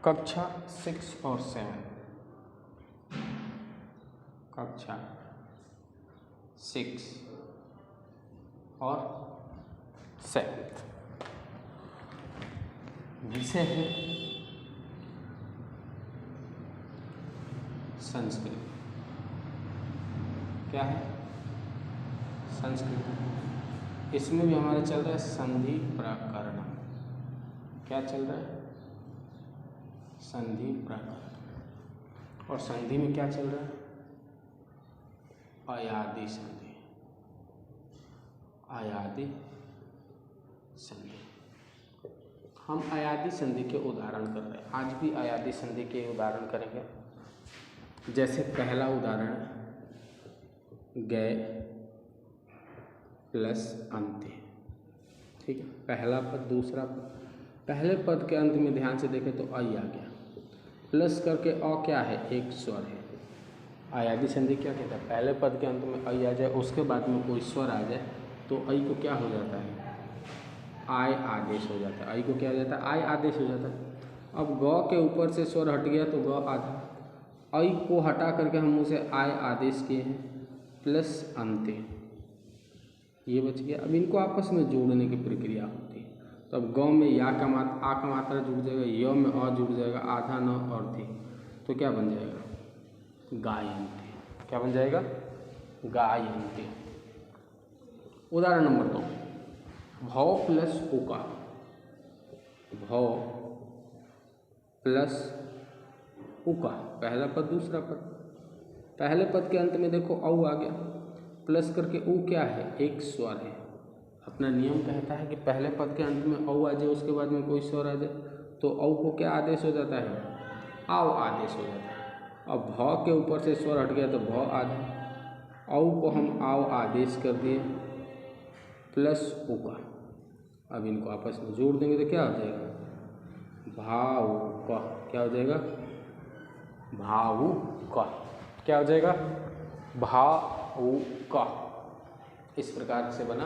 कक्षा 6 और 7, कक्षा 6 और 7 विषय है संस्कृत। क्या है? संस्कृत। इसमें भी हमारा चल रहा है संधि प्रकरण। क्या चल रहा है? संधि प्रकरण। और संधि में क्या चल रहा है? अयादी संधि। अयादी संधि। हम अयादी संधि के उदाहरण कर रहे हैं। आज भी अयादी संधि के उदाहरण करेंगे। जैसे पहला उदाहरण गए प्लस अंत्य। ठीक है, पहला पद दूसरा पद। पहले पद के अंत में ध्यान से देखें तो आई आ गया, प्लस करके अ क्या है? एक स्वर है। अयादी संधि क्या कहता है? पहले पद के अंत में आई आ जाए, उसके बाद में कोई स्वर आ जाए तो आई को क्या हो जाता है? आय आदेश हो जाता है। आई को क्या हो जाता है? आय आदेश हो जाता है। अब ग के ऊपर से स्वर हट गया तो ग आधा। आई को हटा करके हम उसे आय आदेश किए हैं, प्लस अंत्य, ये बच गया। अब इनको आपस में जोड़ने की प्रक्रिया होती है। तो अब ग में या का मात्रा, आ का मात्रा जुड़ जाएगा, य में अ जुड़ जाएगा, आधा न और थी, तो क्या बन जाएगा? गायन्ते। क्या बन जाएगा? गायन्ते। उदाहरण नंबर 2, भव प्लस उका। भव प्लस उका, पहला पद दूसरा पद। पहले पद के अंत में देखो औ आ गया, प्लस करके उ क्या है? एक स्वर है। अपना नियम कहता है कि पहले पद के अंत में औ आ जाए, उसके बाद में कोई स्वर आ जाए तो औ को क्या आदेश हो जाता है? आव आदेश हो जाता है। अब भ के ऊपर से स्वर हट गया तो भ आधा। औ को हम आव आदेश कर दिए, प्लस उका। अब इनको आपस में जोड़ देंगे तो क्या हो जाएगा? भावुक। क्या हो जाएगा? भावुक। क्या हो जाएगा? भावुक। इस प्रकार से बना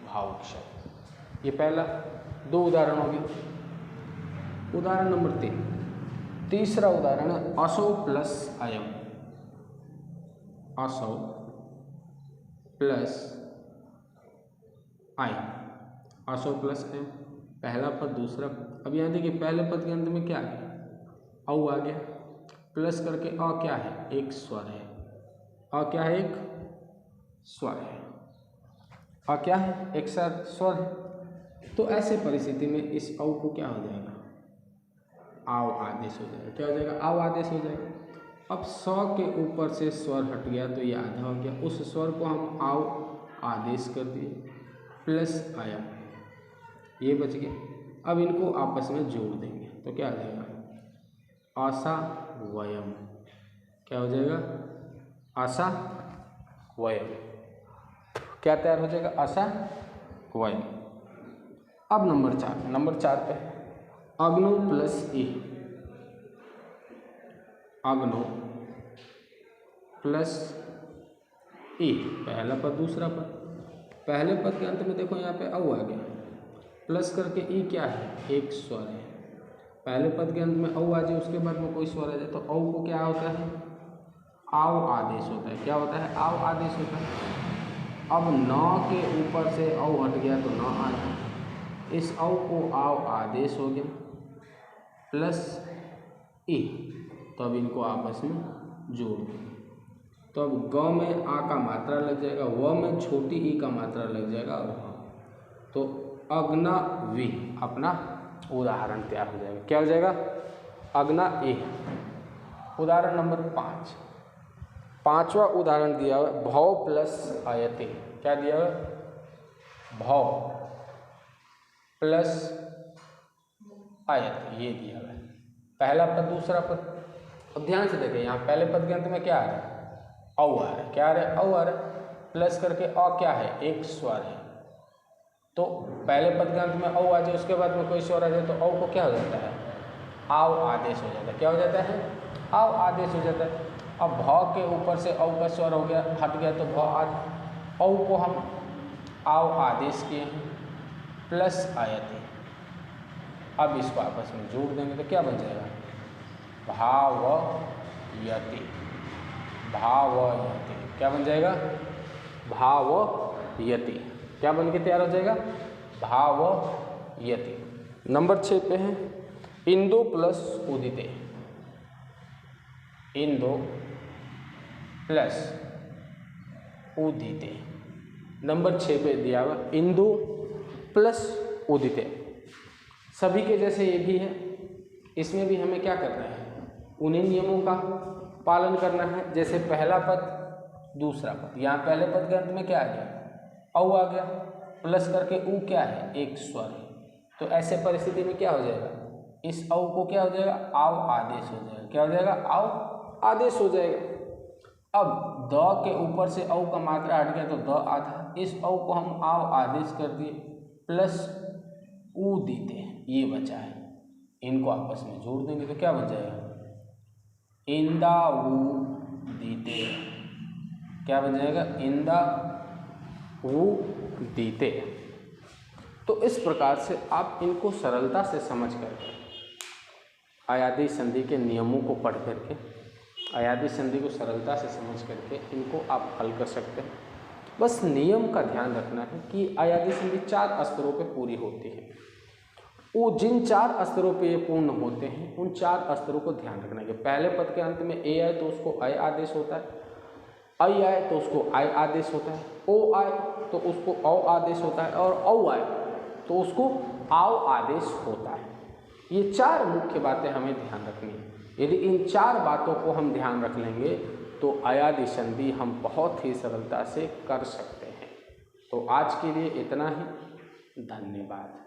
भावुक शब्द। ये पहला। 2 उदाहरण हो गए। उदाहरण नंबर 3, तीसरा उदाहरण है असौ प्लस अयम। असौ प्लस अयम। असौ प्लस अयम, पहला पद दूसरा पद। अब यहाँ देखिए पहले पद के अंत में क्या है? औ आ गया, प्लस करके अ क्या है? एक स्वर है। अ क्या है? एक स्वर है। अ क्या है? एक स्वर है। तो ऐसे परिस्थिति में इस औ को क्या हो जाएगा? आव आदेश हो जाएगा। क्या हो जाएगा? आव आदेश हो जाएगा। अब स के ऊपर से स्वर हट गया तो ये आधा हो गया, उस स्वर को हम आव आदेश कर दिए, प्लस आया, ये बच गया। अब इनको आपस में जोड़ देंगे तो क्या हो जाएगा? आशा वयम। क्या हो जाएगा? आशा वयम। क्या तैयार हो जाएगा? आशा वयम। अब नंबर 4 पे अग्नो प्लस ए। अग्नो प्लस ए, पहला पद दूसरा पद। पहले पद के अंत में देखो यहाँ पे औ आ गया, प्लस करके ई क्या है? एक स्वर है। पहले पद के अंत में औ आ जाए, उसके बाद में कोई स्वर आ जाए तो औ को क्या होता है? आव आदेश होता है। क्या होता है? आव आदेश होता है। अब न के ऊपर से औ हट गया तो न आ जाए, इस औ को आव आदेश हो गया, प्लस ए। तो अब इनको आपस में जोड़ देंगे तो अब ग में आ का मात्रा लग जाएगा, व में छोटी ई का मात्रा लग जाएगा, तो अग्ना वी अपना उदाहरण तैयार हो जाएगा। क्या हो जाएगा? अग्ना ए। उदाहरण नंबर 5, पांचवा उदाहरण दिया हुआ भव प्लस आयते। क्या दिया हुआ? भव प्लस आयत, ये दिया हुआ है। पहला पद दूसरा पद। अब ध्यान से देखें, यहाँ पहले पद के अंत में क्या आ रहा है? औ आ रहा है। क्या आ रहा है? औ आ रहा है, प्लस करके अ क्या है? एक स्वर है। तो पहले पद के अंत में औ आ जाए, उसके बाद में कोई स्वर आ जाए तो औ को क्या हो जाता है? आव आदेश हो जाता है। क्या हो जाता है? आव आदेश हो जाता है। अब भ के ऊपर से औ का स्वर हो गया, हट गया तो भ आद। औ को हम आव आदेश किए हैं, प्लस आयते। अब इसको आपस में जोड़ देंगे तो क्या बन जाएगा? भावयति, भावयति क्या बन जाएगा? भावयति क्या बन के तैयार हो जाएगा? भावयति। नंबर 6 पे है इंदो प्लस उदिते, इंदो प्लस उदिते। नंबर 6 पे दिया हुआ इंदु प्लस उदिते, सभी के जैसे ये भी है, इसमें भी हमें क्या करना है? उन्हीं नियमों का पालन करना है। जैसे पहला पद दूसरा पद, यहाँ पहले पद के अंत में क्या आ गया? औ आ गया, प्लस करके उ क्या है? एक स्वर है। तो ऐसे परिस्थिति में क्या हो जाएगा? इस औ को क्या हो जाएगा? आव आदेश हो जाएगा। क्या हो जाएगा? आव आदेश हो जाएगा। अब द के ऊपर से औ का मात्रा हट गया तो द आता, इस औ को हम आव आदेश कर दिए, प्लस उ दीते, ये बचा है, इनको आपस में जोड़ देंगे तो क्या बन जाएगा? इंदा उ दीते। क्या बन जाएगा? इंदा उ दीते। तो इस प्रकार से आप इनको सरलता से समझ करके अयादी संधि के नियमों को पढ़ करके, अयादी संधि को सरलता से समझ करके इनको आप हल कर सकते हैं। बस नियम का ध्यान रखना है कि अयादी संधि 4 स्तरों पे पूरी होती है। वो जिन 4 स्तरों पे ये पूर्ण होते हैं उन 4 स्तरों को ध्यान रखना है। पहले पद के अंत में ए आए तो उसको अय आदेश होता है, अय आए तो उसको आय आदेश होता है, ओ आए तो उसको औ आदेश होता है, और औ आए तो उसको आव आदेश होता है। ये 4 मुख्य बातें हमें ध्यान रखनी है। यदि इन 4 बातों को हम ध्यान रख लेंगे तो अयादी संधि हम बहुत ही सरलता से कर सकते हैं। तो आज के लिए इतना ही। धन्यवाद।